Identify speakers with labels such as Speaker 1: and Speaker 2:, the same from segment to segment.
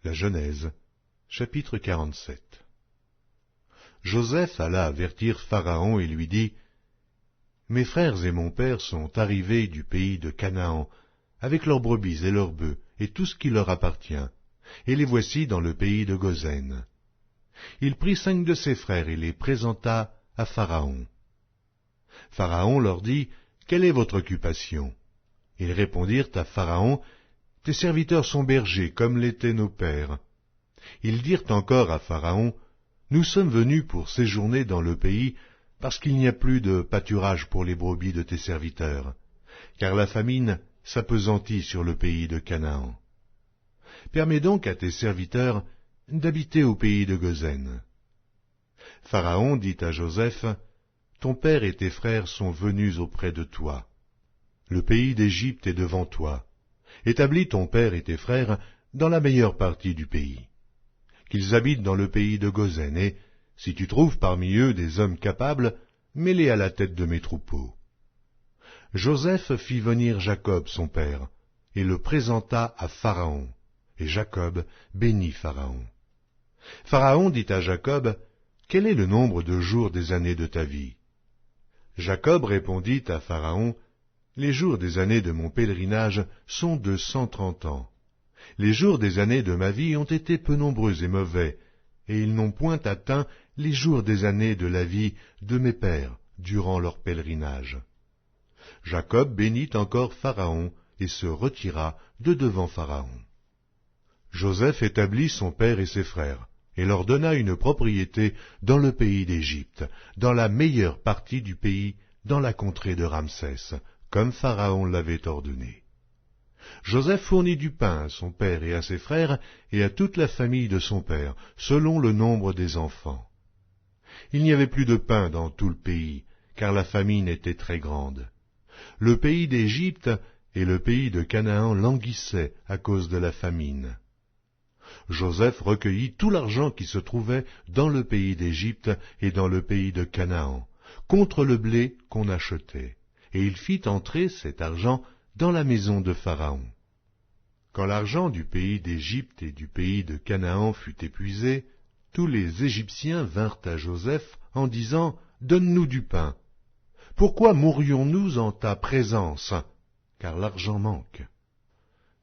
Speaker 1: La Genèse, chapitre 47. Joseph alla avertir Pharaon et lui dit, « Mes frères et mon père sont arrivés du pays de Canaan, avec leurs brebis et leurs bœufs, et tout ce qui leur appartient, et les voici dans le pays de Goshen. » Il prit 5 de ses frères et les présenta à Pharaon. Pharaon leur dit, « Quelle est votre occupation ?» Ils répondirent à Pharaon, « Tes serviteurs sont bergers, comme l'étaient nos pères. » Ils dirent encore à Pharaon, « Nous sommes venus pour séjourner dans le pays, parce qu'il n'y a plus de pâturage pour les brebis de tes serviteurs, car la famine s'appesantit sur le pays de Canaan. Permets donc à tes serviteurs d'habiter au pays de Goshen. » Pharaon dit à Joseph, « Ton père et tes frères sont venus auprès de toi. Le pays d'Égypte est devant toi. Établis ton père et tes frères dans la meilleure partie du pays. Qu'ils habitent dans le pays de Goshen, et, si tu trouves parmi eux des hommes capables, mets-les à la tête de mes troupeaux. » Joseph fit venir Jacob son père, et le présenta à Pharaon, et Jacob bénit Pharaon. Pharaon dit à Jacob, « Quel est le nombre de jours des années de ta vie ?» Jacob répondit à Pharaon, « Les jours des années de mon pèlerinage sont de 130 ans. Les jours des années de ma vie ont été peu nombreux et mauvais, et ils n'ont point atteint les jours des années de la vie de mes pères durant leur pèlerinage. » Jacob bénit encore Pharaon et se retira de devant Pharaon. Joseph établit son père et ses frères, et leur donna une propriété dans le pays d'Égypte, dans la meilleure partie du pays, dans la contrée de Ramsès, comme Pharaon l'avait ordonné. Joseph fournit du pain à son père et à ses frères, et à toute la famille de son père, selon le nombre des enfants. Il n'y avait plus de pain dans tout le pays, car la famine était très grande. Le pays d'Égypte et le pays de Canaan languissaient à cause de la famine. Joseph recueillit tout l'argent qui se trouvait dans le pays d'Égypte et dans le pays de Canaan, contre le blé qu'on achetait, et il fit entrer cet argent dans la maison de Pharaon. Quand l'argent du pays d'Égypte et du pays de Canaan fut épuisé, tous les Égyptiens vinrent à Joseph en disant, « Donne-nous du pain. Pourquoi mourrions-nous en ta présence? Car l'argent manque. »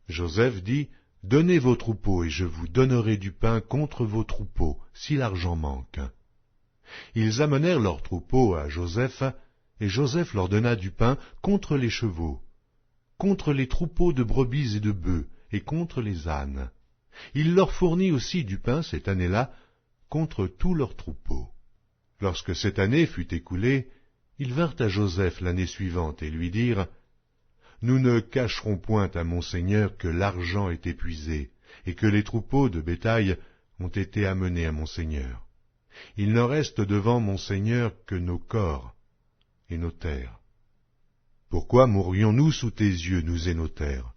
Speaker 1: Joseph dit, « Donnez vos troupeaux, et je vous donnerai du pain contre vos troupeaux, si l'argent manque. » Ils amenèrent leurs troupeaux à Joseph, et Joseph leur donna du pain contre les chevaux, contre les troupeaux de brebis et de bœufs, et contre les ânes. Il leur fournit aussi du pain cette année-là, contre tous leurs troupeaux. Lorsque cette année fut écoulée, ils vinrent à Joseph l'année suivante et lui dirent, « Nous ne cacherons point à mon seigneur que l'argent est épuisé, et que les troupeaux de bétail ont été amenés à mon seigneur. Il ne reste devant mon seigneur que nos corps et nos terres. Pourquoi mourrions-nous sous tes yeux, nous et nos terres?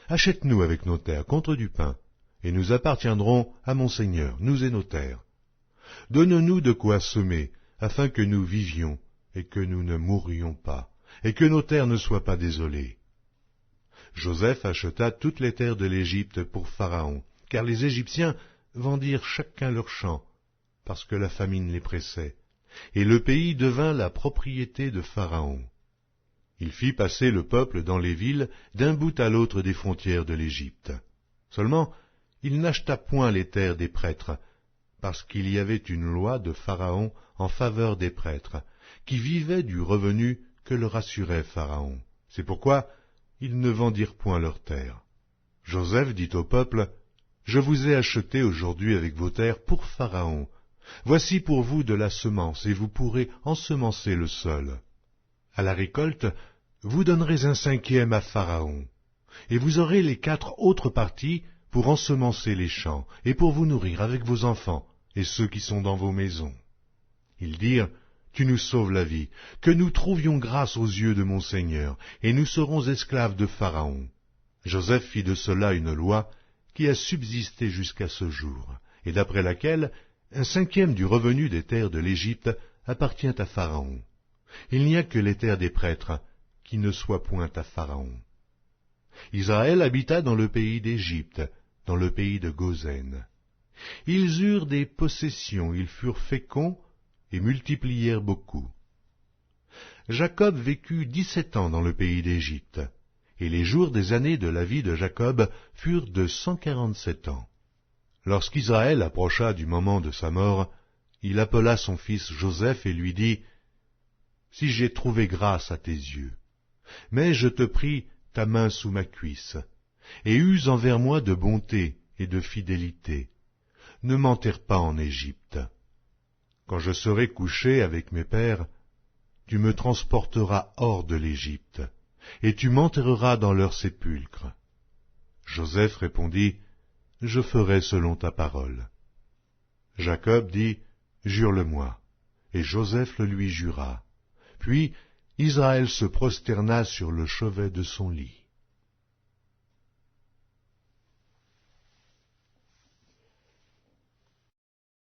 Speaker 1: Achète-nous avec nos terres contre du pain, et nous appartiendrons à mon seigneur, nous et nos terres. Donne-nous de quoi semer, afin que nous vivions, et que nous ne mourrions pas, et que nos terres ne soient pas désolées. » Joseph acheta toutes les terres de l'Égypte pour Pharaon, car les Égyptiens vendirent chacun leur champ, parce que la famine les pressait, et le pays devint la propriété de Pharaon. Il fit passer le peuple dans les villes d'un bout à l'autre des frontières de l'Égypte. Seulement, il n'acheta point les terres des prêtres, parce qu'il y avait une loi de Pharaon en faveur des prêtres, qui vivaient du revenu que leur assurait Pharaon. C'est pourquoi ils ne vendirent point leurs terres. Joseph dit au peuple, « Je vous ai acheté aujourd'hui avec vos terres pour Pharaon. Voici pour vous de la semence, et vous pourrez ensemencer le sol. À la récolte, vous donnerez un 5e à Pharaon, et vous aurez les 4 autres parties pour ensemencer les champs, et pour vous nourrir avec vos enfants, et ceux qui sont dans vos maisons. » Ils dirent, « Tu nous sauves la vie, que nous trouvions grâce aux yeux de mon Seigneur, et nous serons esclaves de Pharaon. » Joseph fit de cela une loi qui a subsisté jusqu'à ce jour, et d'après laquelle un 5e du revenu des terres de l'Égypte appartient à Pharaon. Il n'y a que les terres des prêtres qui ne soient point à Pharaon. Israël habita dans le pays d'Égypte, dans le pays de Goshen. Ils eurent des possessions, ils furent féconds et multiplièrent beaucoup. Jacob vécut 17 ans dans le pays d'Égypte, et les jours des années de la vie de Jacob furent de 147 ans. Lorsqu'Israël approcha du moment de sa mort, il appela son fils Joseph et lui dit, « Si j'ai trouvé grâce à tes yeux, mais je te prie ta main sous ma cuisse, et use envers moi de bonté et de fidélité. Ne m'enterre pas en Égypte. Quand je serai couché avec mes pères, tu me transporteras hors de l'Égypte, et tu m'enterreras dans leur sépulcre. » Joseph répondit, « Je ferai selon ta parole. » Jacob dit, « Jure-le-moi. » Et Joseph le lui jura. Puis Israël se prosterna sur le chevet de son lit.